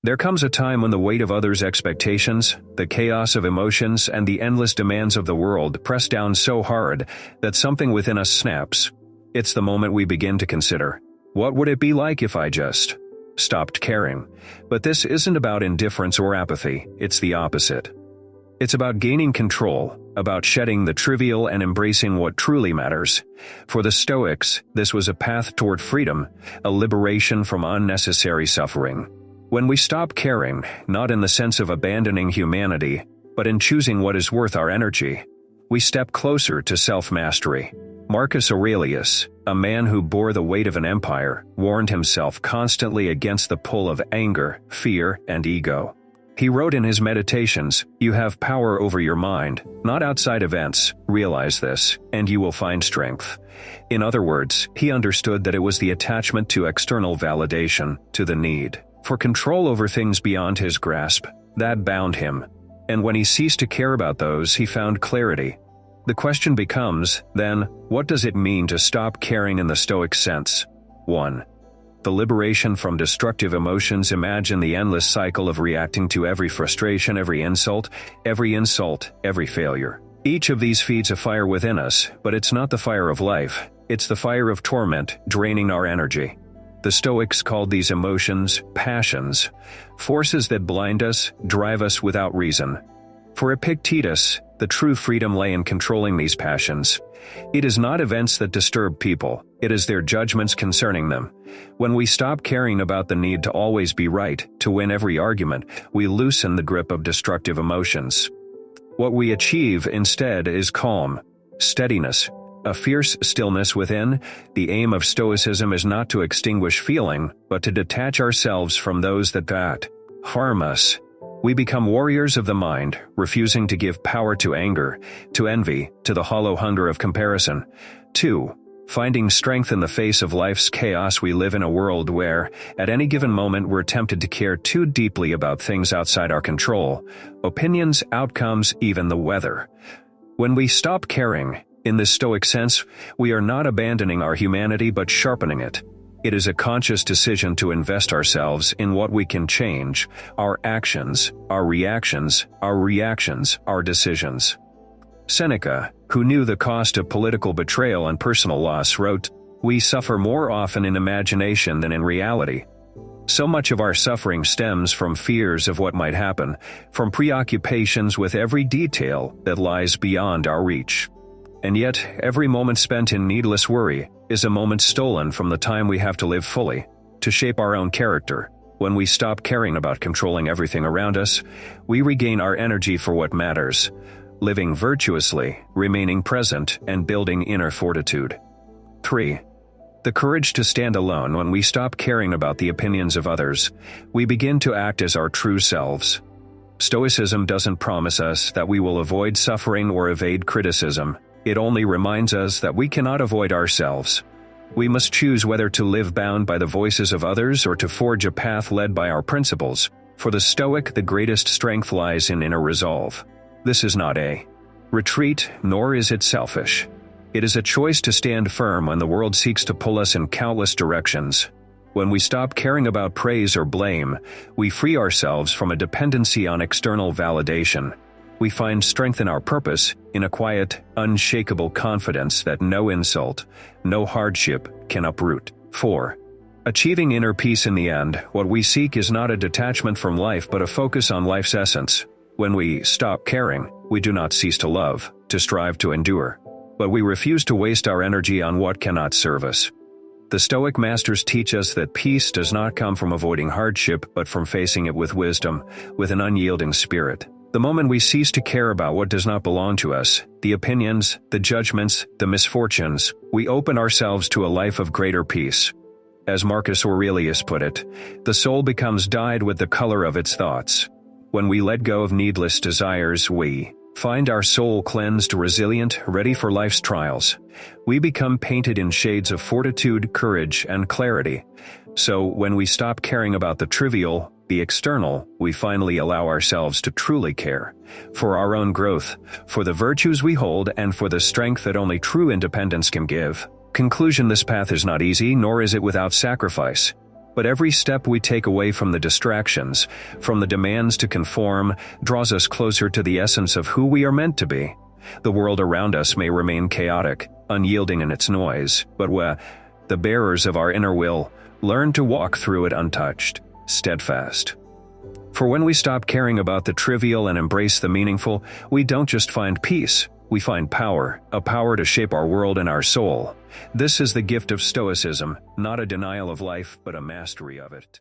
There comes a time when the weight of others' expectations, the chaos of emotions, and the endless demands of the world press down so hard that something within us snaps. It's the moment we begin to consider, what would it be like if I just stopped caring? But this isn't about indifference or apathy, it's the opposite. It's about gaining control, about shedding the trivial and embracing what truly matters. For the Stoics, this was a path toward freedom, a liberation from unnecessary suffering. When we stop caring, not in the sense of abandoning humanity, but in choosing what is worth our energy, we step closer to self-mastery. Marcus Aurelius, a man who bore the weight of an empire, warned himself constantly against the pull of anger, fear, and ego. He wrote in his Meditations, "You have power over your mind, not outside events. Realize this, and you will find strength." In other words, he understood that it was the attachment to external validation, to the need for control over things beyond his grasp, that bound him. And when he ceased to care about those, he found clarity. The question becomes, then, what does it mean to stop caring in the Stoic sense? 1. The liberation from destructive emotions. Imagine the endless cycle of reacting to every frustration, every insult, every failure. Each of these feeds a fire within us, but it's not the fire of life. It's the fire of torment, draining our energy. The Stoics called these emotions passions, forces that blind us, drive us without reason. For Epictetus, the true freedom lay in controlling these passions. It is not events that disturb people, it is their judgments concerning them. When we stop caring about the need to always be right, to win every argument, we loosen the grip of destructive emotions. What we achieve instead is calm, steadiness, a fierce stillness within. The aim of Stoicism is not to extinguish feeling, but to detach ourselves from those that harm us. We become warriors of the mind, refusing to give power to anger, to envy, to the hollow hunger of comparison. 2. Finding strength in the face of life's chaos. We live in a world where, at any given moment, we're tempted to care too deeply about things outside our control, opinions, outcomes, even the weather. When we stop caring, in the Stoic sense, we are not abandoning our humanity but sharpening it. It is a conscious decision to invest ourselves in what we can change, our actions, our reactions, our decisions. Seneca, who knew the cost of political betrayal and personal loss, wrote, "We suffer more often in imagination than in reality." So much of our suffering stems from fears of what might happen, from preoccupations with every detail that lies beyond our reach. And yet, every moment spent in needless worry is a moment stolen from the time we have to live fully, to shape our own character. When we stop caring about controlling everything around us, we regain our energy for what matters, living virtuously, remaining present, and building inner fortitude. 3. The courage to stand alone. When we stop caring about the opinions of others, we begin to act as our true selves. Stoicism doesn't promise us that we will avoid suffering or evade criticism. It only reminds us that we cannot avoid ourselves. We must choose whether to live bound by the voices of others or to forge a path led by our principles. For the Stoic, the greatest strength lies in inner resolve. This is not a retreat, nor is it selfish. It is a choice to stand firm when the world seeks to pull us in countless directions. When we stop caring about praise or blame, we free ourselves from a dependency on external validation. We find strength in our purpose, in a quiet, unshakable confidence that no insult, no hardship can uproot. 4. Achieving inner peace. In the end, what we seek is not a detachment from life but a focus on life's essence. When we stop caring, we do not cease to love, to strive to endure. But we refuse to waste our energy on what cannot serve us. The Stoic masters teach us that peace does not come from avoiding hardship but from facing it with wisdom, with an unyielding spirit. The moment we cease to care about what does not belong to us, the opinions, the judgments, the misfortunes, we open ourselves to a life of greater peace. As Marcus Aurelius put it, the soul becomes dyed with the color of its thoughts. When we let go of needless desires, we find our soul cleansed, resilient, ready for life's trials. We become painted in shades of fortitude, courage, and clarity. So, when we stop caring about the trivial, the external, we finally allow ourselves to truly care. For our own growth, for the virtues we hold, and for the strength that only true independence can give. Conclusion: this path is not easy, nor is it without sacrifice. But every step we take away from the distractions, from the demands to conform, draws us closer to the essence of who we are meant to be. The world around us may remain chaotic, unyielding in its noise, but we, the bearers of our inner will, learn to walk through it untouched, steadfast. For when we stop caring about the trivial and embrace the meaningful, we don't just find peace, we find power, a power to shape our world and our soul. This is the gift of Stoicism, not a denial of life, but a mastery of it.